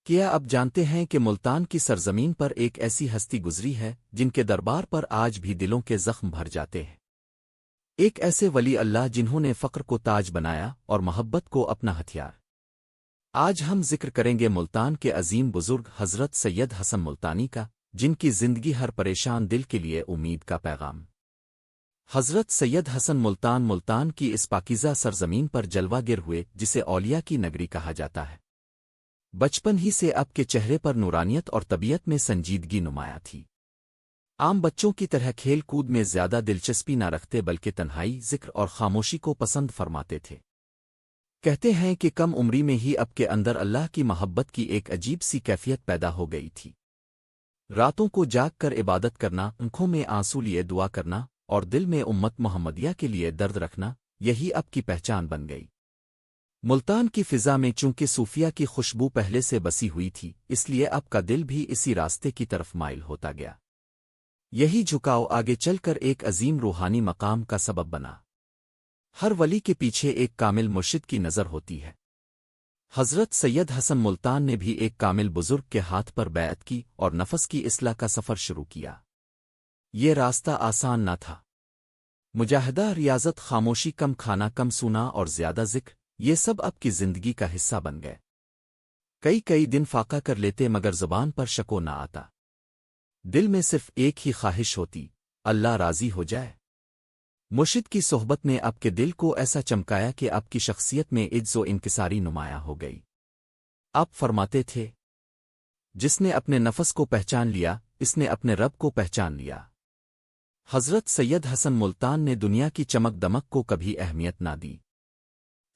کیا اب جانتے ہیں کہ ملتان کی سرزمین پر ایک ایسی ہستی گزری ہے جن کے دربار پر آج بھی دلوں کے زخم بھر جاتے ہیں؟ ایک ایسے ولی اللہ جنہوں نے فقر کو تاج بنایا اور محبت کو اپنا ہتھیار۔ آج ہم ذکر کریں گے ملتان کے عظیم بزرگ حضرت سید حسن ملتانی کا، جن کی زندگی ہر پریشان دل کے لیے امید کا پیغام۔ حضرت سید حسن ملتان کی اس پاکیزہ سرزمین پر جلوہ گر ہوئے، جسے اولیاء کی نگری کہا جاتا ہے۔ بچپن ہی سے آپ کے چہرے پر نورانیت اور طبیعت میں سنجیدگی نمایاں تھی۔ عام بچوں کی طرح کھیل کود میں زیادہ دلچسپی نہ رکھتے بلکہ تنہائی، ذکر اور خاموشی کو پسند فرماتے تھے۔ کہتے ہیں کہ کم عمری میں ہی آپ کے اندر اللہ کی محبت کی ایک عجیب سی کیفیت پیدا ہو گئی تھی۔ راتوں کو جاگ کر عبادت کرنا، آنکھوں میں آنسو لیے دعا کرنا اور دل میں امت محمدیہ کے لیے درد رکھنا، یہی آپ کی پہچان بن گئی۔ ملتان کی فضا میں چونکہ صوفیہ کی خوشبو پہلے سے بسی ہوئی تھی، اس لیے آپ کا دل بھی اسی راستے کی طرف مائل ہوتا گیا۔ یہی جھکاؤ آگے چل کر ایک عظیم روحانی مقام کا سبب بنا۔ ہر ولی کے پیچھے ایک کامل مرشد کی نظر ہوتی ہے۔ حضرت سید حسن ملتان نے بھی ایک کامل بزرگ کے ہاتھ پر بیعت کی اور نفس کی اصلاح کا سفر شروع کیا۔ یہ راستہ آسان نہ تھا۔ مجاہدہ، ریاضت، خاموشی، کم کھانا، کم سونا اور زیادہ ذکر، یہ سب اب کی زندگی کا حصہ بن گئے۔ کئی دن فاقہ کر لیتے مگر زبان پر شکو نہ آتا۔ دل میں صرف ایک ہی خواہش ہوتی، اللہ راضی ہو جائے۔ مرشد کی صحبت نے آپ کے دل کو ایسا چمکایا کہ آپ کی شخصیت میں عجز و انکساری نمایاں ہو گئی۔ آپ فرماتے تھے، جس نے اپنے نفس کو پہچان لیا، اس نے اپنے رب کو پہچان لیا۔ حضرت سید حسن ملتان نے دنیا کی چمک دمک کو کبھی اہمیت نہ دی۔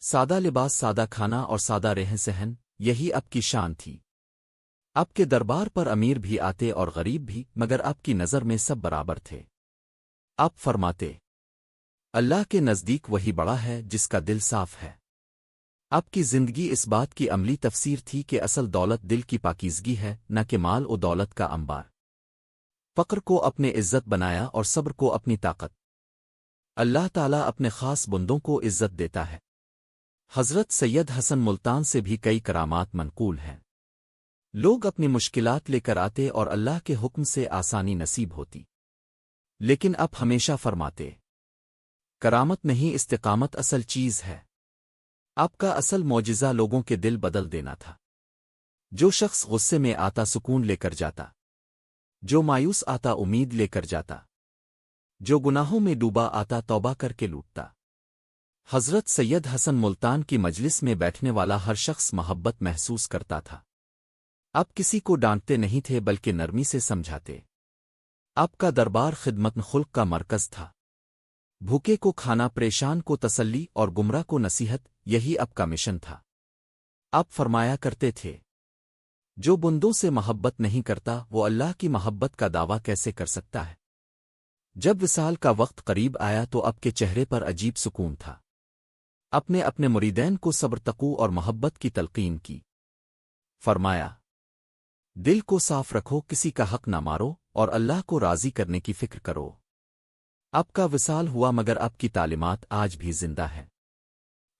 سادہ لباس، سادہ کھانا اور سادہ رہن سہن، یہی آپ کی شان تھی۔ آپ کے دربار پر امیر بھی آتے اور غریب بھی، مگر آپ کی نظر میں سب برابر تھے۔ آپ فرماتے، اللہ کے نزدیک وہی بڑا ہے جس کا دل صاف ہے۔ آپ کی زندگی اس بات کی عملی تفسیر تھی کہ اصل دولت دل کی پاکیزگی ہے، نہ کہ مال و دولت کا انبار۔ فقر کو اپنے عزت بنایا اور صبر کو اپنی طاقت۔ اللہ تعالیٰ اپنے خاص بندوں کو عزت دیتا ہے۔ حضرت سید حسن ملتان سے بھی کئی کرامات منقول ہیں۔ لوگ اپنی مشکلات لے کر آتے اور اللہ کے حکم سے آسانی نصیب ہوتی، لیکن اب ہمیشہ فرماتے، کرامت نہیں، استقامت اصل چیز ہے۔ آپ کا اصل معجزہ لوگوں کے دل بدل دینا تھا۔ جو شخص غصے میں آتا سکون لے کر جاتا، جو مایوس آتا امید لے کر جاتا، جو گناہوں میں ڈوبا آتا توبہ کر کے لوٹتا۔ حضرت سید حسن ملتان کی مجلس میں بیٹھنے والا ہر شخص محبت محسوس کرتا تھا۔ آپ کسی کو ڈانٹتے نہیں تھے بلکہ نرمی سے سمجھاتے۔ آپ کا دربار خدمت خلق کا مرکز تھا۔ بھوکے کو کھانا، پریشان کو تسلی اور گمراہ کو نصیحت، یہی آپ کا مشن تھا۔ آپ فرمایا کرتے تھے، جو بندوں سے محبت نہیں کرتا وہ اللہ کی محبت کا دعویٰ کیسے کر سکتا ہے؟ جب وصال کا وقت قریب آیا تو آپ کے چہرے پر عجیب سکون تھا۔ اپنے مریدین کو صبر، تقوی اور محبت کی تلقین کی۔ فرمایا، دل کو صاف رکھو، کسی کا حق نہ مارو اور اللہ کو راضی کرنے کی فکر کرو۔ آپ کا وصال ہوا مگر آپ کی تعلیمات آج بھی زندہ ہے۔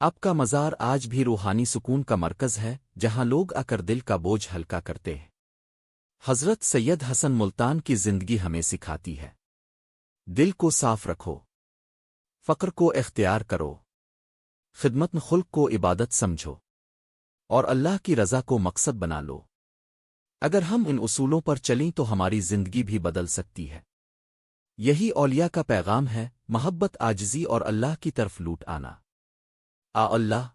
آپ کا مزار آج بھی روحانی سکون کا مرکز ہے، جہاں لوگ آ کر دل کا بوجھ ہلکا کرتے ہیں۔ حضرت سید حسن ملتان کی زندگی ہمیں سکھاتی ہے، دل کو صاف رکھو، فقر کو اختیار کرو، خدمت خلق کو عبادت سمجھو اور اللہ کی رضا کو مقصد بنا لو۔ اگر ہم ان اصولوں پر چلیں تو ہماری زندگی بھی بدل سکتی ہے۔ یہی اولیاء کا پیغام ہے، محبت، عاجزی اور اللہ کی طرف لوٹ آنا۔ اللہ،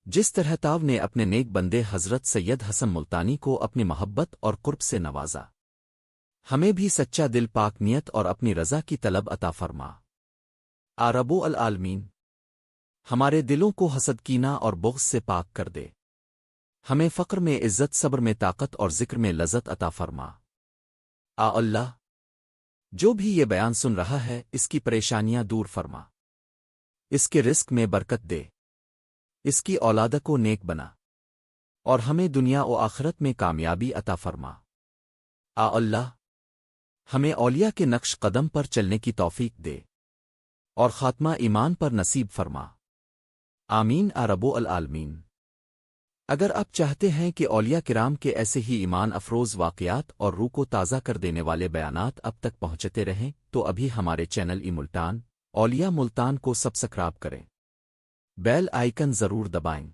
جس طرح تاو نے اپنے نیک بندے حضرت سید حسن ملتانی کو اپنی محبت اور قرب سے نوازا، ہمیں بھی سچا دل، پاک نیت اور اپنی رضا کی طلب عطا فرما۔ رب العالمین ہمارے دلوں کو حسد، کینہ اور بغض سے پاک کر دے۔ ہمیں فقر میں عزت، صبر میں طاقت اور ذکر میں لذت عطا فرما۔ اللہ، جو بھی یہ بیان سن رہا ہے اس کی پریشانیاں دور فرما، اس کے رزق میں برکت دے، اس کی اولاد کو نیک بنا اور ہمیں دنیا و آخرت میں کامیابی عطا فرما۔ اللہ، ہمیں اولیاء کے نقش قدم پر چلنے کی توفیق دے اور خاتمہ ایمان پر نصیب فرما۔ آمین رب العالمین۔ اگر آپ چاہتے ہیں کہ اولیاء کرام کے ایسے ہی ایمان افروز واقعات اور روح کو تازہ کر دینے والے بیانات اب تک پہنچتے رہیں تو ابھی ہمارے چینل ای ملتان اولیاء ملتان کو سبسکرائب کریں، بیل آئیکن ضرور دبائیں۔